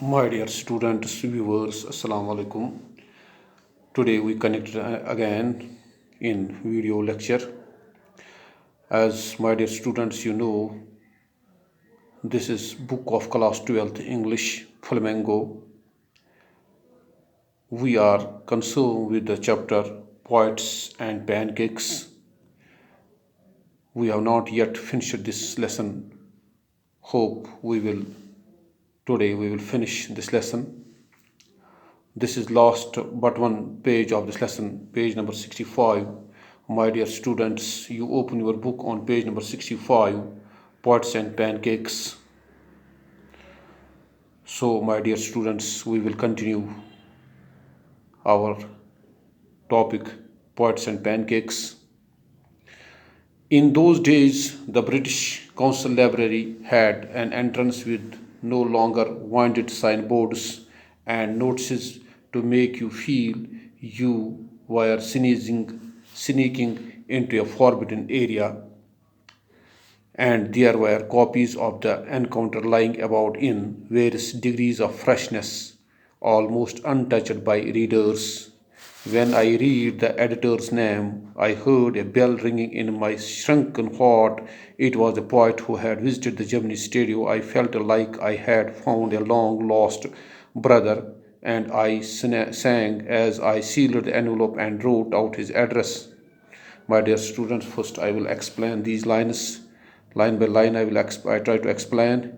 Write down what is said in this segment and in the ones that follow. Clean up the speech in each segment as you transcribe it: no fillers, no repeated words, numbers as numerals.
My dear students, viewers, Assalamu alaikum. Today we connect again in video lecture. As my dear students, you know, this is book of class 12th English Flamingo. We are concerned with the chapter Poets and Pancakes. We have not yet finished this lesson. Hope today we will finish this lesson. This is last but one page of this lesson, page number 65. My dear students, you open your book on page number 65, Pots and Pancakes. So, my dear students, we will continue our topic, Pots and Pancakes. In those days, the British Council Library had an entrance with no longer winded signboards and notices to make you feel you were sneaking into a forbidden area, and there were copies of the encounter lying about in various degrees of freshness, almost untouched by readers. When I read the editor's name, I heard a bell ringing in my shrunken heart. It was the poet who had visited the Gemini studio. I felt like I had found a long lost brother, and I sang as I sealed the envelope and wrote out his address. My dear students, first I will explain these lines. Line by line, I try to explain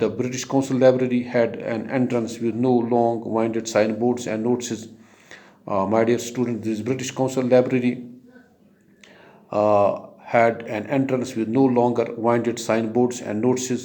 the British Council Library had an entrance with no long-winded signboards and notices. My dear students, this British Council Library had an entrance with no longer winded signboards and notices.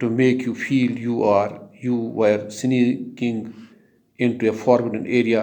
to make you feel you were sneaking into a forbidden area.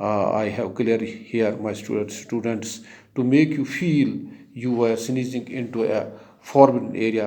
I have clear here, my students, to make you feel you were sneezing into a forbidden area.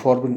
forbidden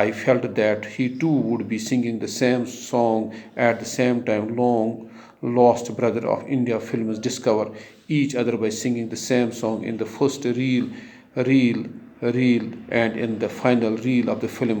I felt that he too would be singing the same song at the same time. Long lost brother of India films discover each other by singing the same song in the first reel, and in the final reel of the film.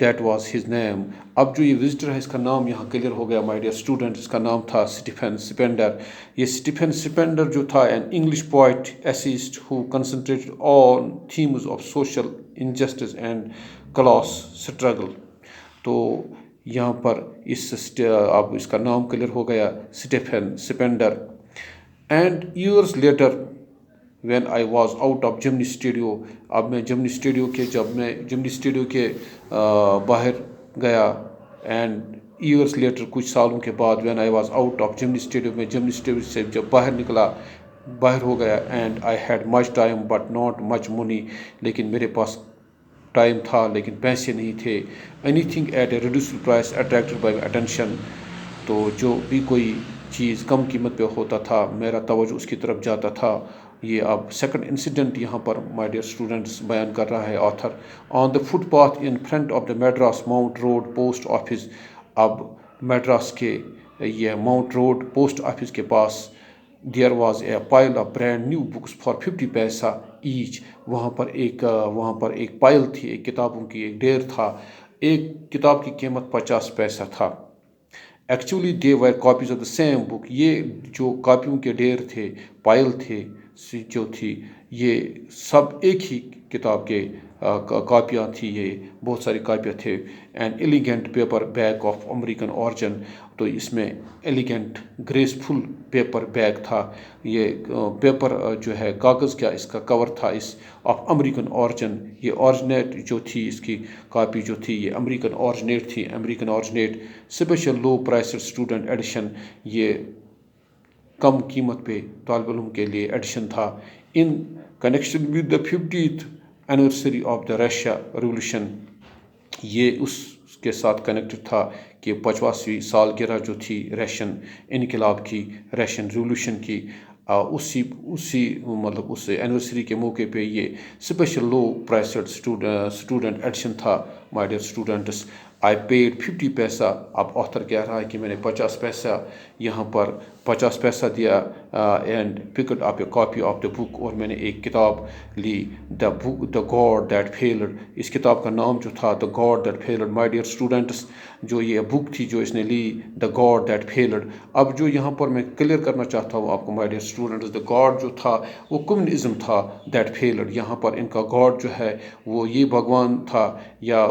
That was his name. اب جو یہ visitor ہے اس کا نام یہاں clear ہو گیا مائی dear student. اس کا نام تھا اسٹیفن سپینڈر. یہ اسٹیفن سپینڈر جو تھا an English poet essayist who concentrated on themes of social injustice and class struggle. تو یہاں پر اب اس کا نام کلیئر ہو گیا Stephen Spender. And years later when I was out of Gemini Studio. اب میں جب میں جمنی اسٹوڈیو کے باہر گیا. اینڈ ایئرس لیٹر کچھ سالوں کے بعد when I was out of Gemini Studio, میں جمنی اسٹوڈیو سے جب باہر ہو گیا. And I had much time but not much money. لیکن میرے پاس ٹائم تھا لیکن پیسے نہیں تھے. Anything at a reduced price attracted by attention. تو جو بھی کوئی چیز کم قیمت پہ ہوتا تھا میرا توجہ اس کی طرف جاتا تھا. یہ اب سیکنڈ انسیڈنٹ یہاں پر مائی ڈیئر اسٹوڈنٹس بیان کر رہا ہے author. On the footpath in front of the Madras Mount Road post office. اب میڈراس کے یہ ماؤنٹ روڈ پوسٹ آفس کے پاس there was a pile of brand new books for 50 paisa H. وہاں پر ایک پائل تھی, ایک کتابوں کی ایک ڈھیر تھا. ایک کتاب کی قیمت 50 پیسہ تھا. Actually they were copies of the same book. یہ جو کاپیوں کے ڈھیر تھے, پائل تھے جو تھی, یہ سب ایک ہی کتاب کے کاپیاں تھیں. یہ بہت ساری کاپیاں تھے. An elegant paper bag of American origin. تو اس میں ایلیگینٹ گریسفل پیپر بیگ تھا. یہ پیپر جو ہے کاغذ کا اس کا کور تھا اس آف امریکن اورجن. یہ اورجنیٹ جو تھی اس کی کاپی جو تھی یہ امریکن اورجنیٹ تھی. American اورجنیٹ special low priced student edition. یہ کم قیمت پہ طالب علم کے لیے ایڈیشن تھا. In connection with the 50th anniversary of the Russia revolution. یہ اس کے ساتھ کنیکٹڈ تھا کہ 50ویں سالگرہ جو تھی رشین انقلاب کی, رشین ریولیوشن کی, اسی اس اینیورسری کے موقع پہ یہ special low priced student edition تھا. My dear students, I paid 50 پیسہ. اب آتھر کہہ رہا ہے کہ میں نے 50 پیسہ یہاں پر 50 پیسہ دیا. And picked up a copy of the book. اور میں نے ایک کتاب لی, دا گاڈ دیٹ فیلڈ. اس کتاب کا نام جو تھا the god that failed. My dear students, جو یہ بک تھی جو اس نے لی دا گاڈ دیٹ فیلڈ. اب جو یہاں پر میں کلیئر کرنا چاہتا ہوں آپ کو مائی ڈیئر اسٹوڈنٹس, دا گاڈ جو تھا وہ کمیونزم تھا دیٹ فیلڈ. یہاں پر ان کا گاڈ جو ہے وہ یہ بھگوان تھا یا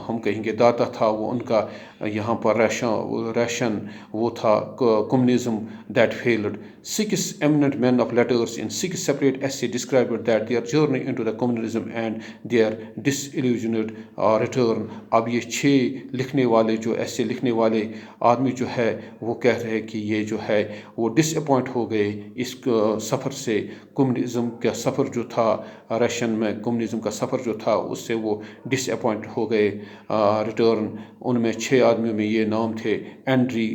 ہم کہیں گے داتا تھا. وہ ان کا یہاں پر ریشن وہ تھا communism that field. 6 eminent men of letters in 6 separate essays described that their journey into the communism and their disillusioned return. اب یہ 6 لکھنے والے جو ایسے لکھنے والے آدمی جو ہے وہ کہہ رہے کہ یہ جو ہے وہ ڈس اپوائنٹ ہو گئے اس سفر سے. کمیونزم کا سفر جو تھا رشین میں کمیونزم کا سفر جو تھا اس سے وہ ڈس اپوائنٹ ہو گئے ریٹرن. ان میں 6 آدمیوں میں یہ نام تھے: Andre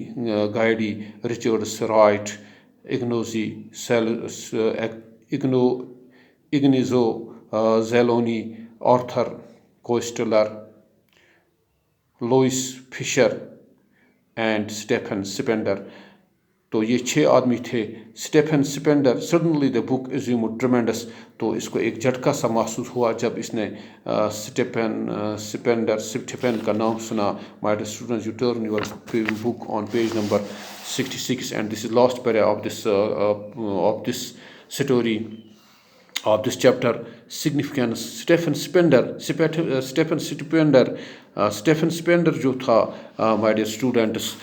Gide, Richard Wright, Ignazio Silone, Arthur Koestler, Louis Fischer and Stephen Spender. تو یہ 6 آدمی تھے. Stephen Spender suddenly the book assumed tremendous. تو اس کو ایک جھٹکا سا محسوس ہوا جب اس نے اسٹیفن کا نام سنا. مائی dear students, you turn your book on page number 66 and this is last para of this story of this chapter. Significance. Stephen Spender جو تھا my dear students,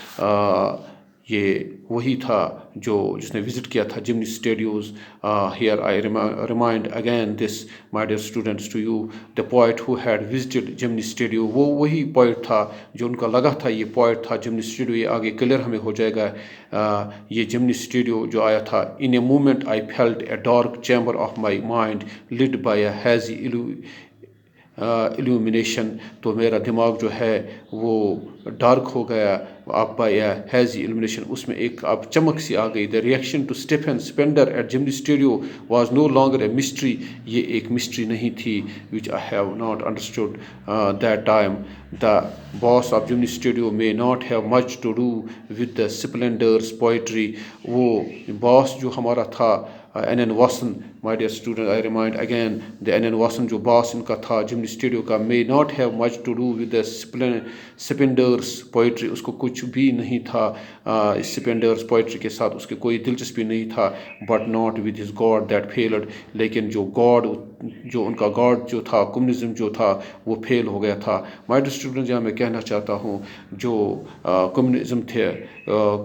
یہ وہی تھا جس نے وزٹ کیا تھا جمنی studios. Here I remind again this my dear students to you, the poet who had visited Gemini studio. وہ وہی پوائٹ تھا جو ان کا لگا تھا یہ پوائٹ تھا جمنی اسٹوڈیو. یہ آگے کلیئر ہمیں ہو جائے گا. یہ جمنی اسٹوڈیو جو آیا تھا. In a moment I felt a dark chamber of my mind lit by a hazy illumination. تو میرا دماغ جو ہے وہ ڈارک ہو گیا اب بائی اے ہیزی illumination. اس میں ایک اب چمک سی آ گئی. The reaction to Stephen Spender at Jimny Studio was no longer a mystery. یہ ایک مسٹری نہیں تھی which I have not understood that time. The boss of Jimny Studio may not have much to do with the Splender's poetry. وہ باس جو ہمارا تھا N N Vasan my dear student I remind again the N N Vasan جو boss ان کا تھا Gemini studio کا may not have much to do with the Spender's poetry. اس کو کچھ بھی نہیں تھا Spender's poetry کے ساتھ اس کی کوئی دلچسپی نہیں تھا. but not with his God that failed. لیکن جو گاڈ جو ان کا گاڈ جو تھا کمیونزم جو تھا وہ فیل ہو گیا تھا. مائی ڈیئر اسٹوڈنٹ جہاں میں کہنا چاہتا ہوں جو کمیونزم تھے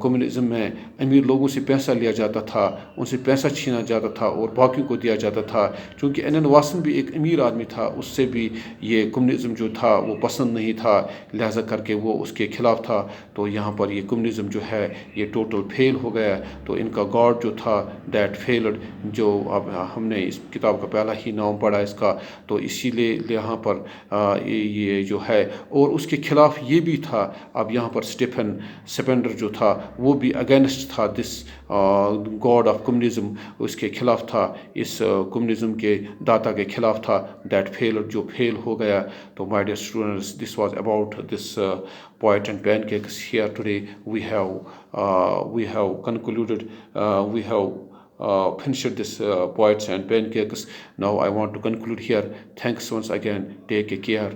کمیونزم میں امیر لوگوں سے پیسہ لیا جاتا تھا ان سے پیسہ چھینا جاتا تھا اور باقیوں کو دیا جاتا تھا. چونکہ این این واسن بھی ایک امیر آدمی تھا اس سے بھی یہ کمیونزم جو تھا وہ پسند نہیں تھا لہذا کر کے وہ اس کے خلاف تھا. تو یہاں پر یہ کمیونزم جو ہے یہ ٹوٹل فیل ہو گیا. تو ان کا گاڈ جو تھا دیٹ فیلڈ جو اب ہم نے اس کتاب کا پہلا ہی نام پڑھا اس کا. تو اسی لیے یہاں پر یہ جو ہے اور اس کے خلاف یہ بھی تھا اب یہاں پر سپینڈر جو تھا وہ بھی اگینسٹ تھا دس گاڈ آف کمیونزم. اس کے خلاف تھا اس کمیونزم کے داتا کے خلاف تھا دیٹ فیلڈ جو فیل ہو گیا. تو مائی dear students this was about this poet and pancakes. Here today we have concluded we have finished this poets and pancakes. Now I want to conclude here. Thanks once again. Take care.